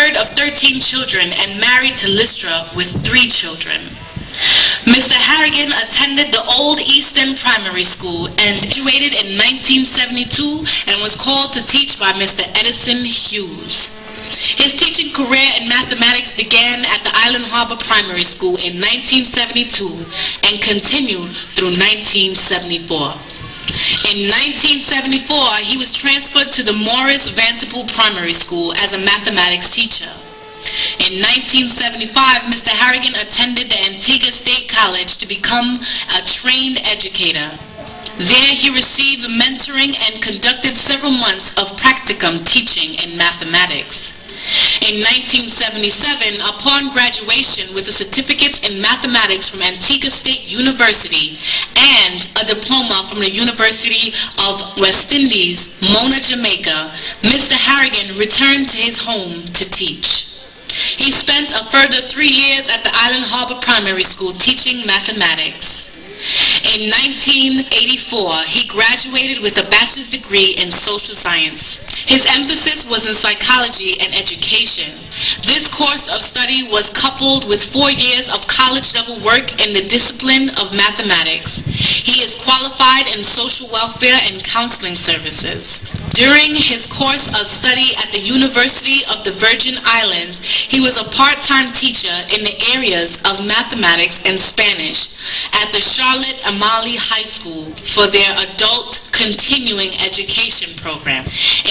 third of 13 children and married to Lystra with 3 children. Mr. Harrigan attended the Old Easton Primary School and graduated in 1972 and was called to teach by Mr. Edison Hughes. His teaching career in mathematics began at the Island Harbor Primary School in 1972 and continued through 1974. In 1974, he was transferred to the Morris Vanderpool Primary School as a mathematics teacher. In 1975, Mr. Harrigan attended the Antigua State College to become a trained educator. There he received mentoring and conducted several months of practicum teaching in mathematics. In 1977, upon graduation with a certificate in mathematics from Antigua State University and a diploma from the University of West Indies, Mona, Jamaica, Mr. Harrigan returned to his home to teach. He spent a further 3 years at the Island Harbor Primary School teaching mathematics. In 1984, he graduated with a bachelor's degree in social science. His emphasis was in psychology and education. This course of study was coupled with 4 years of college-level work in the discipline of mathematics. He is qualified in social welfare and counseling services. During his course of study at the University of the Virgin Islands, he was a part-time teacher in the areas of mathematics and Spanish at the Charlotte Amalie High School for their adult continuing education program.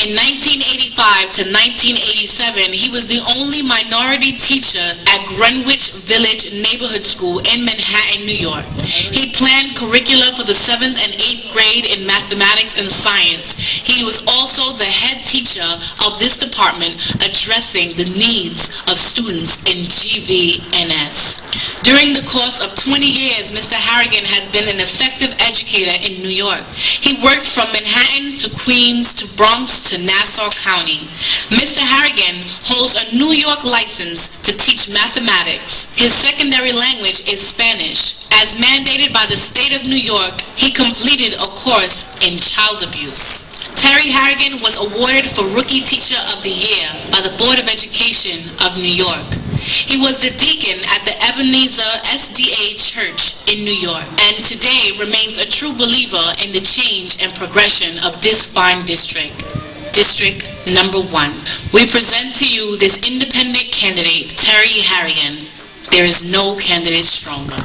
In 1985 to 1987, he was the only minority teacher at Greenwich Village Neighborhood School in Manhattan, New York. He planned curricula for the 7th and 8th grade in mathematics and science. He was also the head teacher of this department, addressing the needs of students in GVNS. During the course of 20 years, Mr. Harrigan has been an effective educator in New York. He worked from Manhattan to Queens to Bronx to Nassau County. Mr. Harrigan holds a New York license to teach mathematics. His secondary language is Spanish. As mandated by the state of New York, he completed a course in child abuse. Terry Harrigan was awarded for Rookie Teacher of the Year by the Board of Education of New York. He was the deacon at the Ebenezer SDA Church in New York, and today remains a true believer in the change and progression of this fine district. District number 1. We present to you this independent candidate, Terry Harrigan. There is no candidate stronger.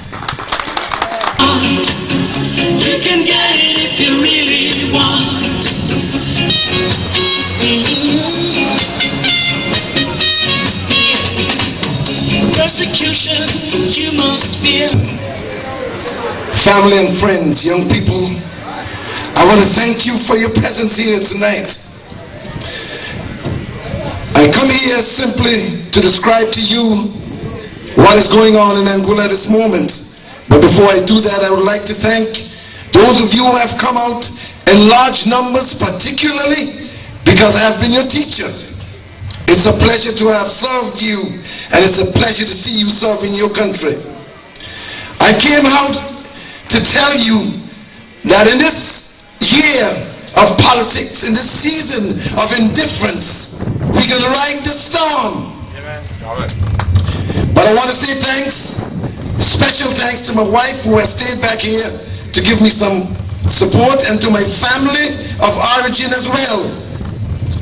You can get it if you really want. Persecution you must fear. Family and friends, young people, I want to thank you for your presence here tonight. I come here simply to describe to you what is going on in Angola at this moment. But before I do that, I would like to thank those of you who have come out in large numbers, particularly because I have been your teacher. It's a pleasure to have served you, and it's a pleasure to see you serving your country. I came out to tell you that in this year of politics, in this season of indifference, we can ride the storm. But I want to say thanks, special thanks to my wife who has stayed back here to give me some support, and to my family of origin as well.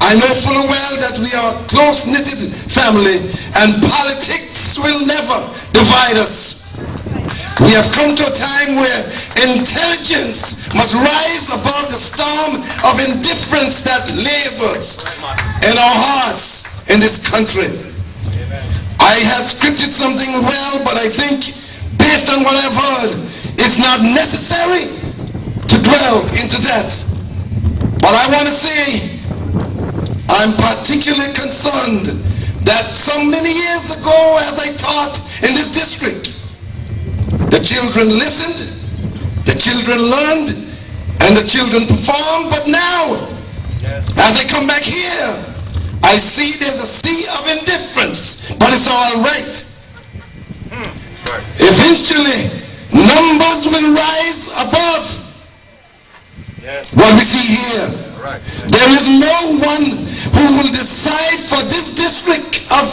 I know full well that we are a close-knitted family, and politics will never divide us. We have come to a time where intelligence must rise above the storm of indifference that labors in our hearts in this country. I had scripted something well, but I think based on what I've heard, it's not necessary to dwell into that. But I want to say, I'm particularly concerned that so many years ago, as I taught in this district, the children listened, the children learned, and the children performed. But now, as I come back here, I see there's a sea of indifference, but it's all right. Eventually, numbers will rise above what we see here. There is no one who will decide for this district of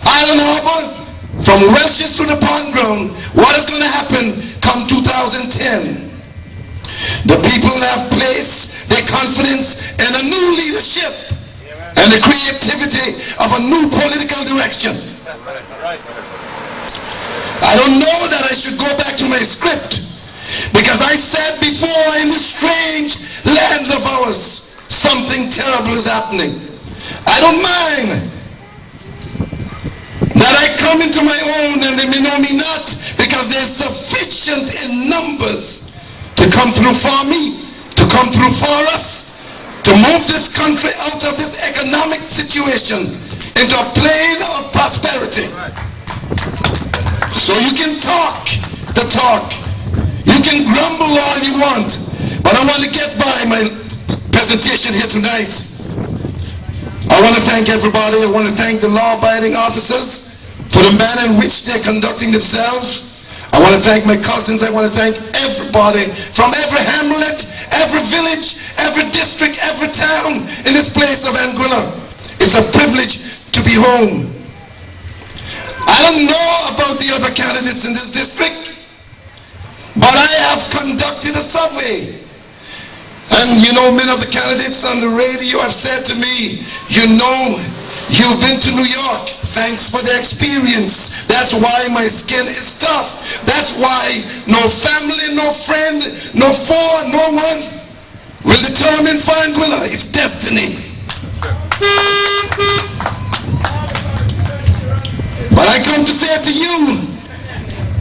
Island Harbor, from Welch's to the Pond Ground, what is going to happen come 2010? The people have placed their confidence in a new leadership and the creativity of a new political direction. I don't know that I should go back to my script, because I said before, in this strange land of ours, something terrible is happening. I don't mind that I come into my own and they may know me not, because there's sufficient in numbers to come through for me, to come through for us, to move this country out of this economic situation into a plane of prosperity. So you can talk the talk, you can grumble all you want, but I want to get by my presentation here tonight. I want to thank everybody. I want to thank the law-abiding officers for the manner in which they're conducting themselves. I want to thank my cousins. I want to thank everybody from every hamlet, every village, every district, every town in this place of Anguilla. It's a privilege to be home. I don't know about the other candidates in this district, but I have conducted a survey. And you know, many of the candidates on the radio have said to me, you know, you've been to New York. Thanks for the experience. That's why my skin is tough. That's why no family, no friend, no foe, no one will determine for Anguilla. It's destiny. But I come to say to you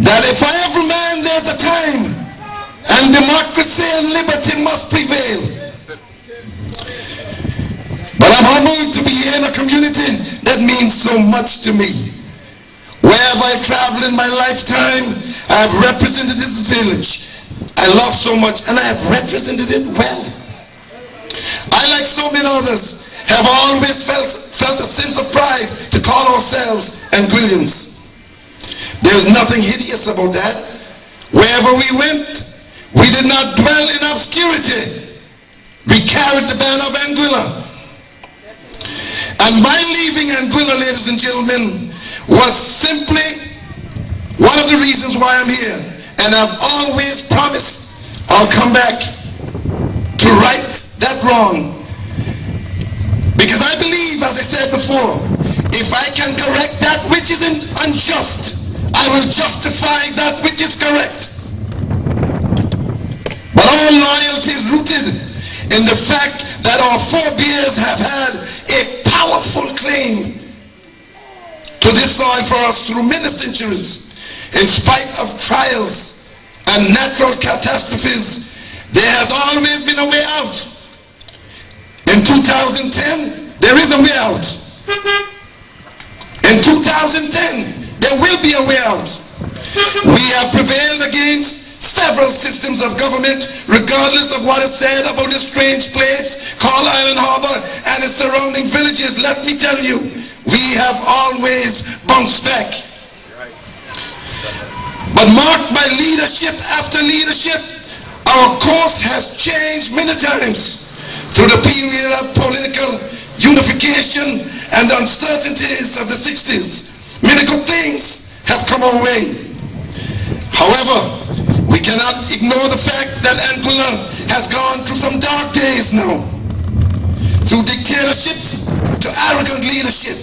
that if for every man there's a time, and democracy and liberty must prevail. But I'm humbled to be here in a community that means so much to me. Wherever I traveled in my lifetime, I have represented this village I love so much, and I have represented it well. I, like so many others, have always felt a sense of pride to call ourselves Anguillians. There's nothing hideous about that. Wherever we went, we did not dwell in obscurity. We carried the banner of Anguilla. And my leaving Anguilla, ladies and gentlemen, was simply one of the reasons why I'm here. And I've always promised I'll come back to right that wrong. Because I believe, as I said before, if I can correct that which is unjust, I will justify that which is correct. But our loyalty is rooted in the fact that our forebears have had a powerful claim to this soil for us through many centuries. In spite of trials and natural catastrophes, there has always been a way out. In 2010, there is a way out. In 2010, there will be a way out. We have prevailed against several systems of government, regardless of what is said about this strange place called Island Harbor and its surrounding villages. Let me tell you, we have always bounced back. But marked by leadership after leadership, our course has changed many times through the period of political unification and the uncertainties of the 60s. Many good things have come our way. However, we cannot ignore the fact that Anguilla has gone through some dark days now. Through dictatorships to arrogant leadership.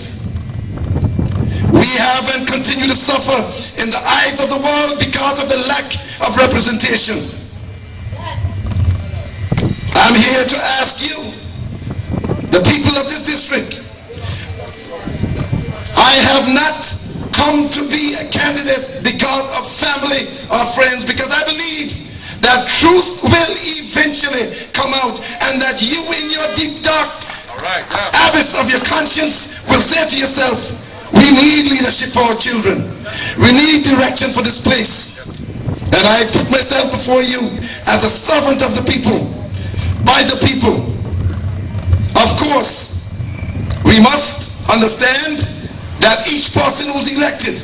We have and continue to suffer in the eyes of the world because of the lack of representation. I'm here to ask you, the people of this district, I have not come to be a candidate because of family or friends, because I believe that truth will eventually come out, and that you in your deep dark abyss of your conscience will say to yourself, we need leadership for our children. We need direction for this place. And I put myself before you as a servant of the people, by the people. Of course, we must understand that each person who's elected